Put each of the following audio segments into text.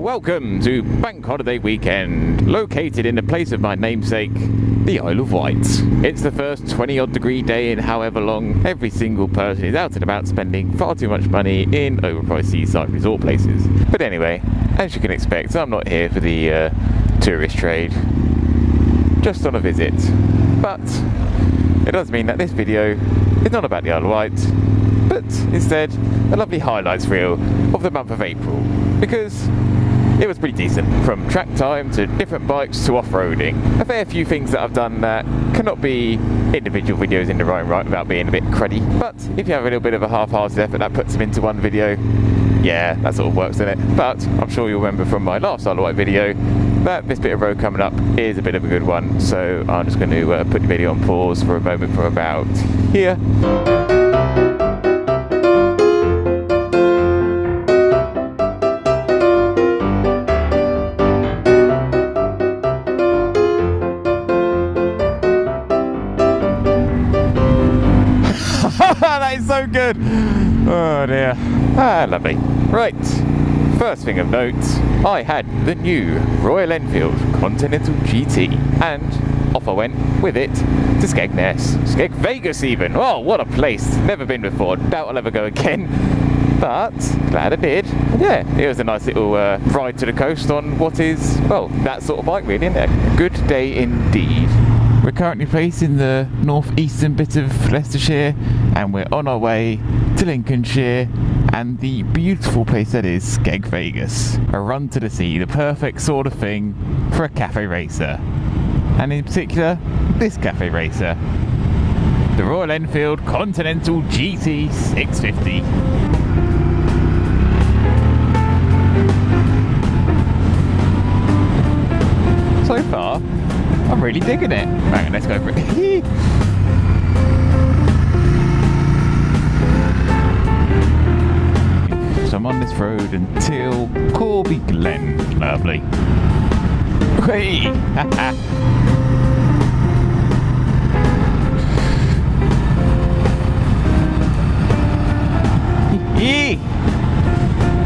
Welcome to Bank Holiday Weekend, located in the place of my namesake, the Isle of Wight. It's the first 20-odd degree day in however long. Every single person is out and about spending far too much money in overpriced seaside resort places. But anyway, as you can expect, I'm not here for the tourist trade, just on a visit. But it does mean that this video is not about the Isle of Wight, but instead a lovely highlights reel of the month of April, because it was pretty decent, from track time to different bikes to off-roading. A fair few things that I've done that cannot be individual videos in their own right without being a bit cruddy, but if you have a little bit of a half-hearted effort that puts them into one video, yeah, that sort of works, doesn't it? But I'm sure you'll remember from my last Isle of Wight video that this bit of road coming up is a bit of a good one, so I'm just going to put the video on pause for a moment from about here. That is so good! Oh dear. Ah, lovely. Right, first thing of note, I had the new Royal Enfield Continental GT, and off I went with it to Skegness. Skeg Vegas even! Oh, what a place! Never been before, doubt I'll ever go again. But, glad I did. And yeah, it was a nice little ride to the coast on what is, well, that sort of bike really, isn't it? Good day indeed. We're currently placed in the northeastern bit of Leicestershire, and we're on our way to Lincolnshire and the beautiful place that is Skeg Vegas. A run to the sea, the perfect sort of thing for a cafe racer. And in particular, this cafe racer, the Royal Enfield Continental GT650. So far, I'm really digging it. Hang on, let's go for it. So I'm on this road until Corby Glen. Lovely. Hey!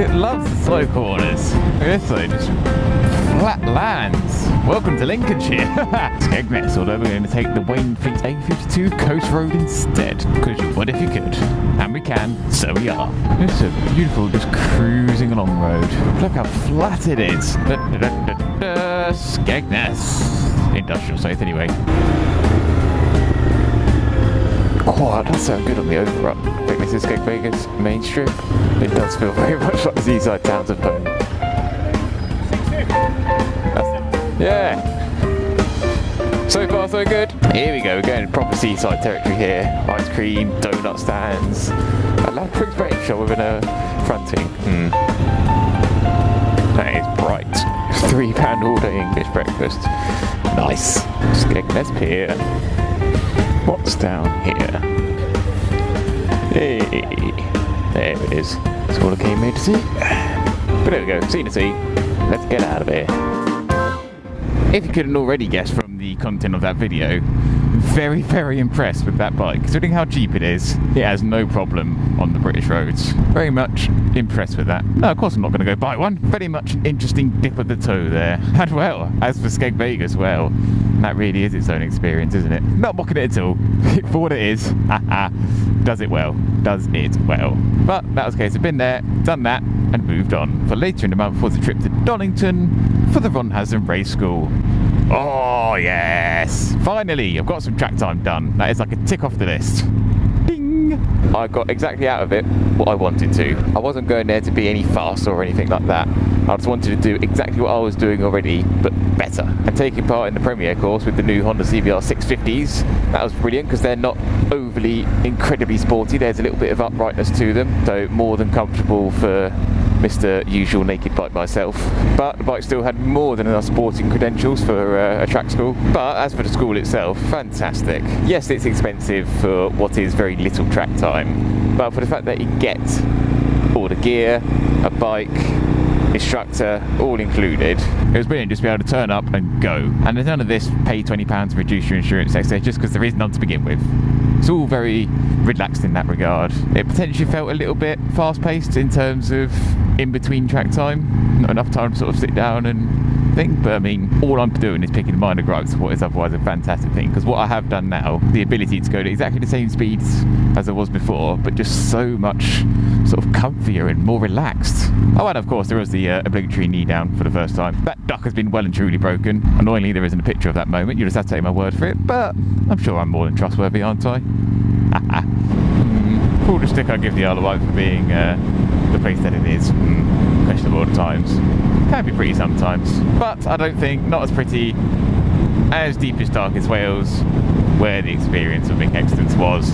It loves the slow corners. Look at this though, just flat lands. Welcome to Lincolnshire. Skegness, although we're going to take the Wainfleet A52 Coast Road instead, because you would if you could. And we can, so we are. It's a beautiful, just cruising along road. Look how flat it is. Skegness. Industrial safe anyway. Oh, that sounds good on the overrun. I think this is Skeg Vegas main strip. It does feel very much like the seaside towns of home. Yeah. So far so good. Here we go, we're going to proper seaside territory here. Ice cream, donut stands, a Ladbrokes break shop with a fronting. That is bright. £3 all day English breakfast. Nice. Skegness Pier. What's down here? Hey, there it is. That's all I came here to see. But there we go, seen the sea. Let's get out of here. If you couldn't already guess from the content of that video, very, very impressed with that bike. Considering how cheap it is, it has no problem on the British roads. Very much impressed with that. No, of course I'm not going to go buy one. Very much an interesting dip of the toe there. And well, as for Skeg Vegas, well, that really is its own experience, isn't it? Not mocking it at all. For what it is, does it well. Does it well. But that was the case. I've been there, done that, and moved on. For later in the month was a trip to Donington for the Ron Haslam Race School. Oh yes! Finally, I've got some track time done. That is like a tick off the list. Ding! I got exactly out of it what I wanted to. I wasn't going there to be any faster or anything like that. I just wanted to do exactly what I was doing already, but better. And taking part in the Premier course with the new Honda CBR 650s, that was brilliant because they're not overly incredibly sporty. There's a little bit of uprightness to them, so more than comfortable for Mr. Usual naked bike myself. But the bike still had more than enough sporting credentials for a track school. But as for the school itself, fantastic. Yes, it's expensive for what is very little track time, but for the fact that you get all the gear, a bike, instructor, all included. It was brilliant just to be able to turn up and go. And there's none of this pay £20 to reduce your insurance next day just because there is none to begin with. It's all very relaxed in that regard. It potentially felt a little bit fast-paced in terms of in between track time. Not enough time to sort of sit down and think, but I mean, all I'm doing is picking minor gripes of what is otherwise a fantastic thing, because what I have done now, the ability to go to exactly the same speeds as I was before, but just so much sort of comfier and more relaxed. Oh, and of course there was the obligatory knee down for the first time. That duck has been well and truly broken. Annoyingly, there isn't a picture of that moment. You just have to take my word for it, but I'm sure I'm more than trustworthy, aren't I? Pull the stick I give the Isle of Wight for being the place that it is. Questionable at times. Can be pretty sometimes, but I don't think not as pretty as deepest, darkest Wales, where the experience of Mick Extance was.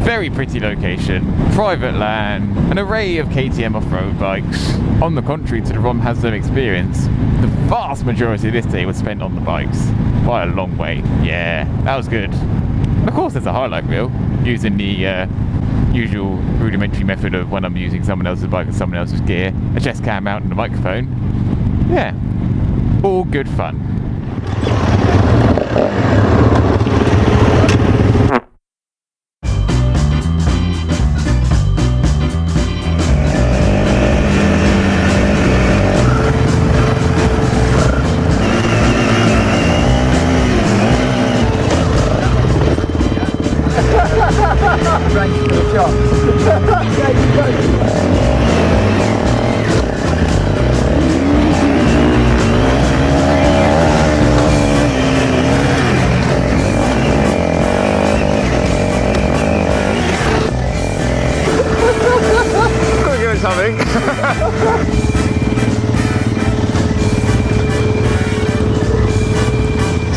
Very pretty location, private land, an array of KTM off-road bikes. On the contrary to the Ron Haslam Experience, the vast majority of this day was spent on the bikes, by a long way. Yeah, that was good. Of course there's a highlight reel, using the usual rudimentary method of when I'm using someone else's bike and someone else's gear, a chest cam mount and a microphone. Yeah, all good fun. Something. Yeah,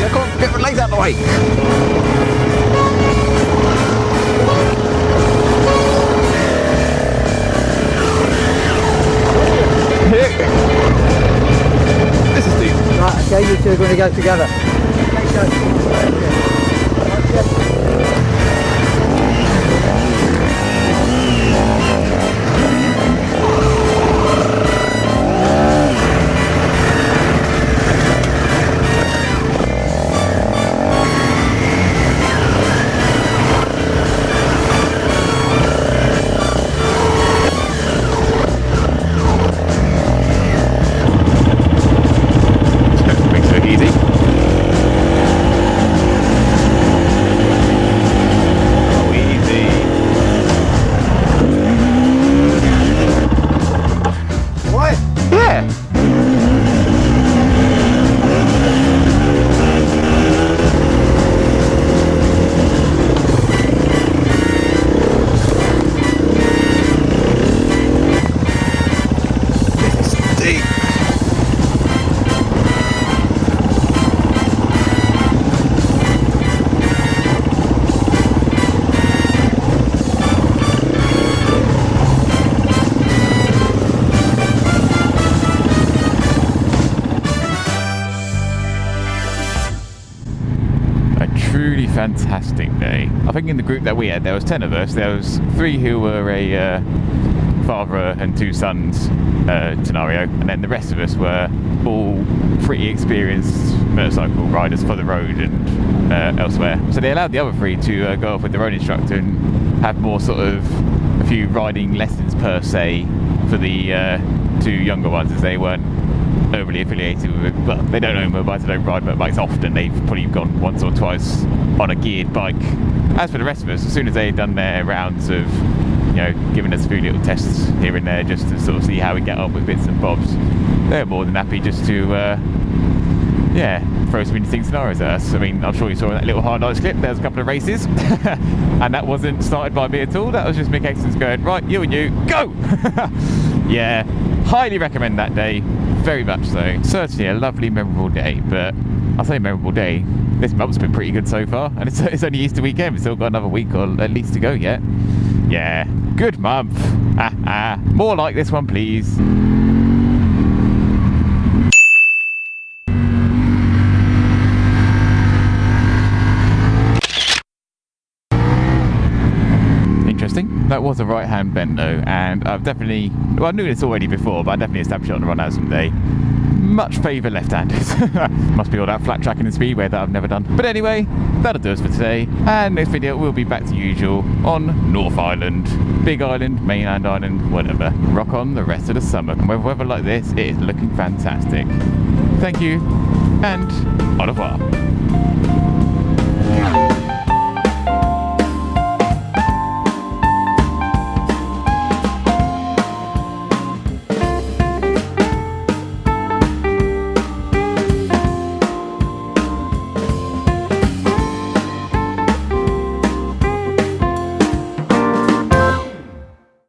come on, get my legs out of the way. This is deep. Right, okay, you two are going to go together. Truly fantastic day. I think in the group that we had, there was 10 of us. There was 3 who were a father and 2 sons scenario, and then the rest of us were all pretty experienced motorcycle riders for the road and elsewhere. So they allowed the other 3 to go off with their own instructor and have more sort of a few riding lessons per se for the 2 younger ones, as they weren't overly affiliated with it. Well, they don't own motorbikes, they don't ride motorbikes often. They've probably gone once or twice on a geared bike. As for the rest of us, as soon as they'd done their rounds of, you know, giving us a few little tests here and there just to sort of see how we get on with bits and bobs, they're more than happy just to yeah, throw some interesting scenarios at us. I mean, I'm sure you saw in that little highlights clip, there was a couple of races and that wasn't started by me at all. That was just Mick Extance going, right, you and you, go! Yeah, highly recommend that day, very much so. Certainly a lovely, memorable day, but I'll say memorable day, this month's been pretty good so far, and it's only Easter weekend, we've still got another week or at least to go yet. Yeah, good month. More like this one, please. Interesting. That was a right-hand bend though, and I've definitely, well, I knew this already before, but I definitely established it on the Ron Haslam day. much favour left-handers. Must be all that flat tracking and speedway that I've never done. But anyway, that'll do us for today. And next video will be back to usual on North Island, Big Island, Mainland Island, whatever. Rock on the rest of the summer. And with weather like this, it is looking fantastic. Thank you, and au revoir.